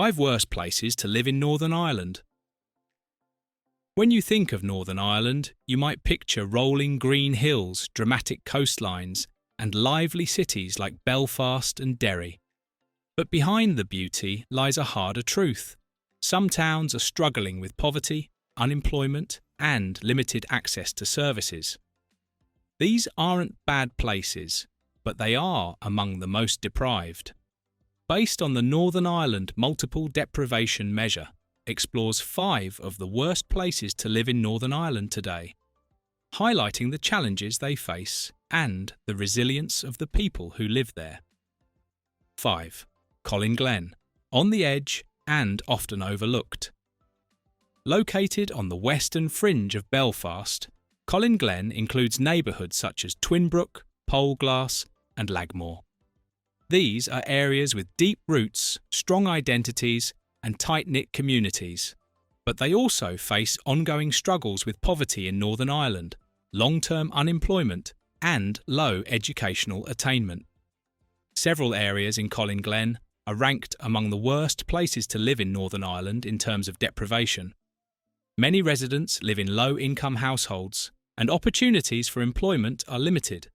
5 worst places to live in Northern Ireland. When you think of Northern Ireland, you might picture rolling green hills, dramatic coastlines, and lively cities like Belfast and Derry. But behind the beauty lies a harder truth. Some towns are struggling with poverty, unemployment, and limited access to services. These aren't bad places, but they are among the most deprived. Based on the Northern Ireland Multiple Deprivation Measure, explores 5 of the worst places to live in Northern Ireland today, highlighting the challenges they face and the resilience of the people who live there. 5. Colin Glen, on the edge and often overlooked. Located on the western fringe of Belfast, Colin Glen includes neighbourhoods such as Twinbrook, Poleglass and Lagmore. These are areas with deep roots, strong identities and tight-knit communities, but they also face ongoing struggles with poverty in Northern Ireland, long-term unemployment and low educational attainment. Several areas in Colin Glen are ranked among the worst places to live in Northern Ireland in terms of deprivation. Many residents live in low-income households, and opportunities for employment are limited.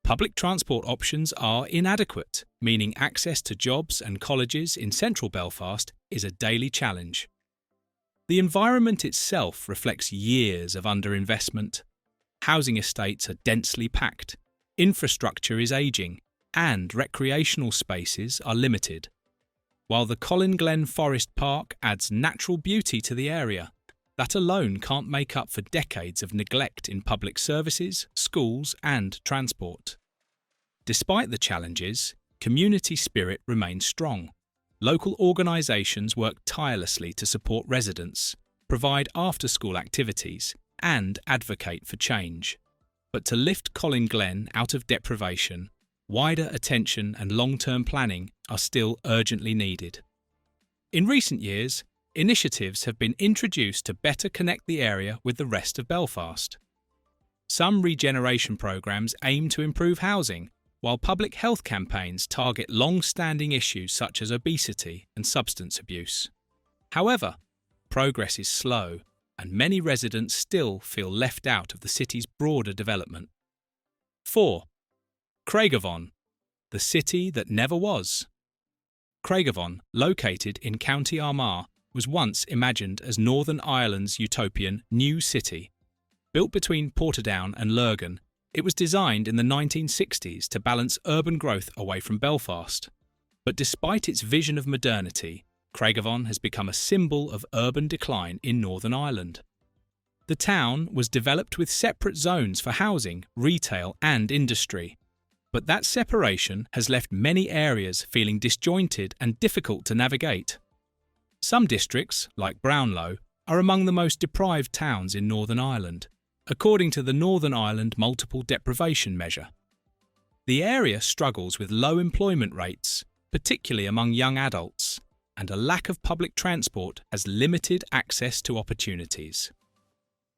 Public transport options are inadequate, meaning access to jobs and colleges in central Belfast is a daily challenge. The environment itself reflects years of underinvestment. Housing estates are densely packed, infrastructure is ageing, and recreational spaces are limited. While the Collin Glen Forest Park adds natural beauty to the area, that alone can't make up for decades of neglect in public services, schools and transport. Despite the challenges, community spirit remains strong. Local organisations work tirelessly to support residents, provide after-school activities and advocate for change. But to lift Colin Glen out of deprivation, wider attention and long-term planning are still urgently needed. In recent years, initiatives have been introduced to better connect the area with the rest of Belfast. Some regeneration programmes aim to improve housing, while public health campaigns target long-standing issues such as obesity and substance abuse. However, progress is slow, and many residents still feel left out of the city's broader development. 4. Craigon, the city that never was. Craigon, located in County Armagh, was once imagined as Northern Ireland's utopian new city. Built between Portadown and Lurgan, it was designed in the 1960s to balance urban growth away from Belfast. But despite its vision of modernity, Craigon has become a symbol of urban decline in Northern Ireland. The town was developed with separate zones for housing, retail and industry. But that separation has left many areas feeling disjointed and difficult to navigate. Some districts, like Brownlow, are among the most deprived towns in Northern Ireland, according to the Northern Ireland Multiple Deprivation Measure. The area struggles with low employment rates, particularly among young adults, and a lack of public transport has limited access to opportunities.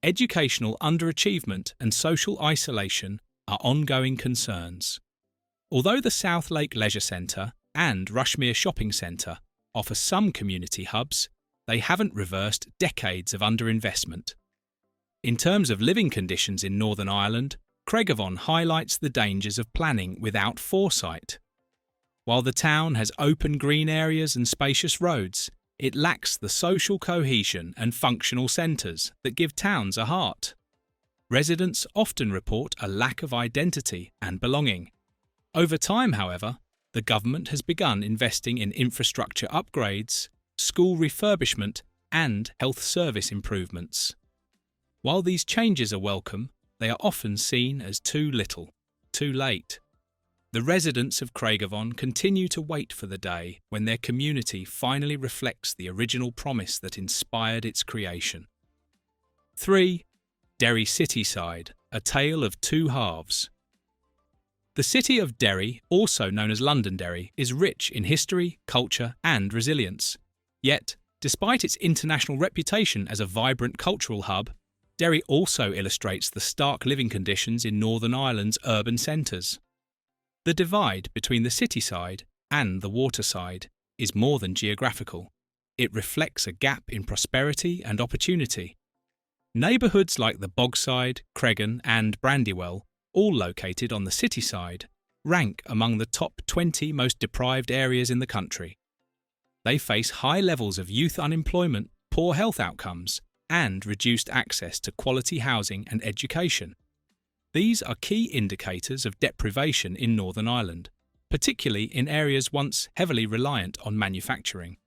Educational underachievement and social isolation are ongoing concerns. Although the South Lake Leisure Centre and Rushmere Shopping Centre offer some community hubs, they haven't reversed decades of underinvestment. In terms of living conditions in Northern Ireland, Craigon highlights the dangers of planning without foresight. While the town has open green areas and spacious roads, it lacks the social cohesion and functional centres that give towns a heart. Residents often report a lack of identity and belonging. Over time, however, the government has begun investing in infrastructure upgrades, school refurbishment and health service improvements. While these changes are welcome, they are often seen as too little, too late. The residents of Craigon continue to wait for the day when their community finally reflects the original promise that inspired its creation. 3. Derry Cityside, a tale of two halves. The city of Derry, also known as Londonderry, is rich in history, culture and resilience. Yet, despite its international reputation as a vibrant cultural hub, Derry also illustrates the stark living conditions in Northern Ireland's urban centres. The divide between the city side and the water side is more than geographical. It reflects a gap in prosperity and opportunity. Neighbourhoods like the Bogside, Craigon and Brandywell, all located on the city side, rank among the top 20 most deprived areas in the country. They face high levels of youth unemployment, poor health outcomes, and reduced access to quality housing and education. These are key indicators of deprivation in Northern Ireland, particularly in areas once heavily reliant on manufacturing.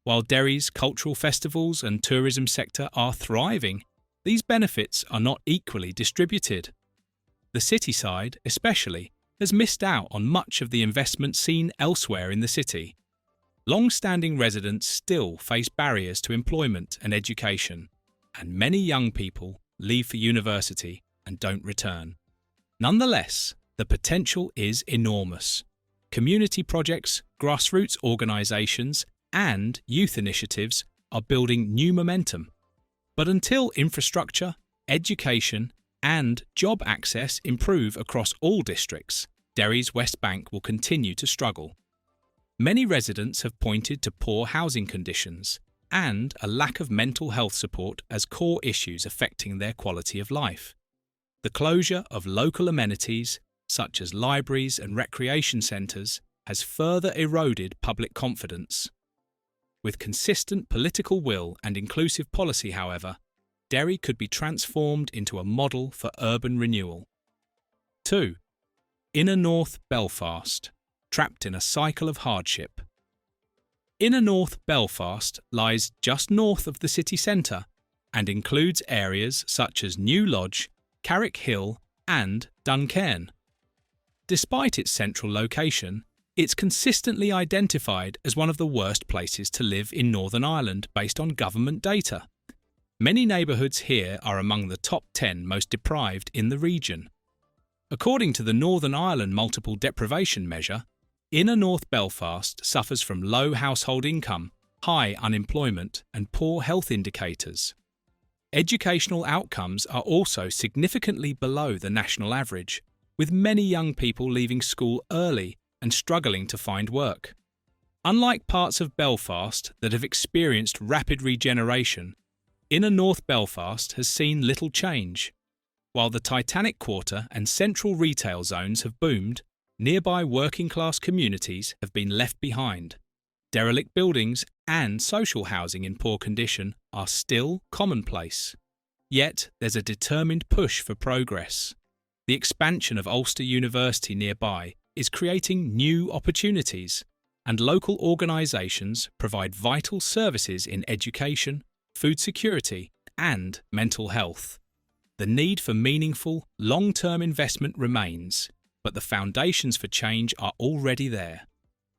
While Derry's cultural festivals and tourism sector are thriving, these benefits are not equally distributed. The city side, especially, has missed out on much of the investment seen elsewhere in the city. Long-standing residents still face barriers to employment and education, and many young people leave for university and don't return. Nonetheless, the potential is enormous. Community projects, grassroots organisations, and youth initiatives are building new momentum. But until infrastructure, education, and job access improve across all districts, Derry's West Bank will continue to struggle. Many residents have pointed to poor housing conditions and a lack of mental health support as core issues affecting their quality of life. The closure of local amenities, such as libraries and recreation centres, has further eroded public confidence. With consistent political will and inclusive policy, however, Derry could be transformed into a model for urban renewal. 2. Inner North Belfast, trapped in a cycle of hardship. Inner North Belfast lies just north of the city centre and includes areas such as New Lodge, Carrick Hill and Duncairn. Despite its central location, it's consistently identified as one of the worst places to live in Northern Ireland based on government data. Many neighbourhoods here are among the top 10 most deprived in the region. According to the Northern Ireland Multiple Deprivation Measure, Inner North Belfast suffers from low household income, high unemployment and poor health indicators. Educational outcomes are also significantly below the national average, with many young people leaving school early and struggling to find work. Unlike parts of Belfast that have experienced rapid regeneration, Inner North Belfast has seen little change. While the Titanic Quarter and central retail zones have boomed, nearby working-class communities have been left behind. Derelict buildings and social housing in poor condition are still commonplace. Yet there's a determined push for progress. The expansion of Ulster University nearby is creating new opportunities, and local organisations provide vital services in education, food security and mental health. The need for meaningful, long-term investment remains, but the foundations for change are already there.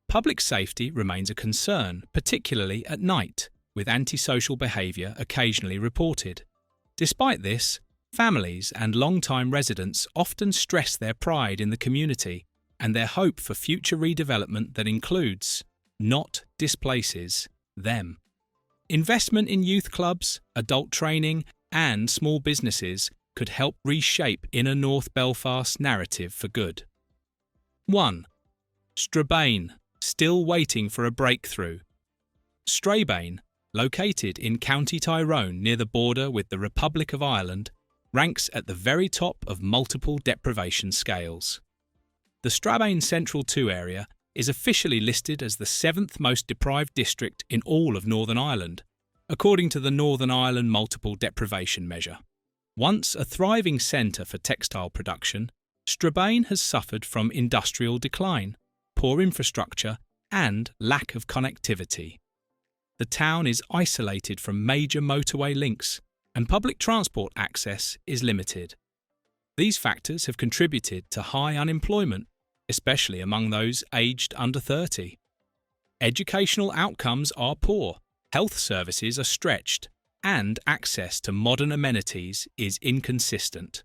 Public safety remains a concern, particularly at night, with antisocial behaviour occasionally reported. Despite this, families and long-time residents often stress their pride in the community and their hope for future redevelopment that includes, not displaces, them. Investment in youth clubs, adult training and small businesses could help reshape Inner North Belfast's narrative for good. 1. Strabane, still waiting for a breakthrough. Strabane, located in County Tyrone near the border with the Republic of Ireland, ranks at the very top of multiple deprivation scales. The Strabane Central 2 area is officially listed as the 7th most deprived district in all of Northern Ireland, according to the Northern Ireland Multiple Deprivation Measure. Once a thriving centre for textile production, Strabane has suffered from industrial decline, poor infrastructure and lack of connectivity. The town is isolated from major motorway links and public transport access is limited. These factors have contributed to high unemployment, especially among those aged under 30. Educational outcomes are poor, health services are stretched, and access to modern amenities is inconsistent.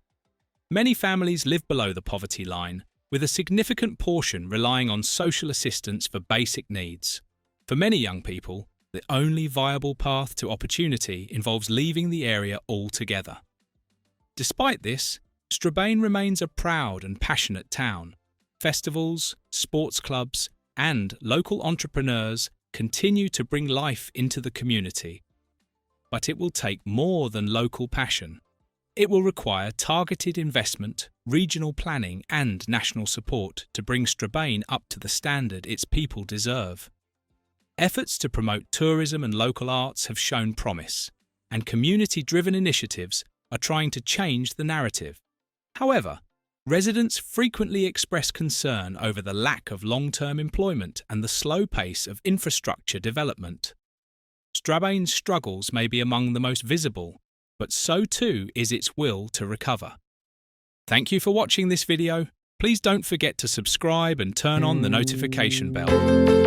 Many families live below the poverty line, with a significant portion relying on social assistance for basic needs. For many young people, the only viable path to opportunity involves leaving the area altogether. Despite this, Strabane remains a proud and passionate town. Festivals, sports clubs, and local entrepreneurs continue to bring life into the community. But it will take more than local passion. It will require targeted investment, regional planning and national support to bring Strabane up to the standard its people deserve. Efforts to promote tourism and local arts have shown promise, and community-driven initiatives are trying to change the narrative. However, residents frequently express concern over the lack of long-term employment and the slow pace of infrastructure development. Strabane's struggles may be among the most visible, but so too is its will to recover. Thank you for watching this video. Please don't forget to subscribe and turn on the notification bell.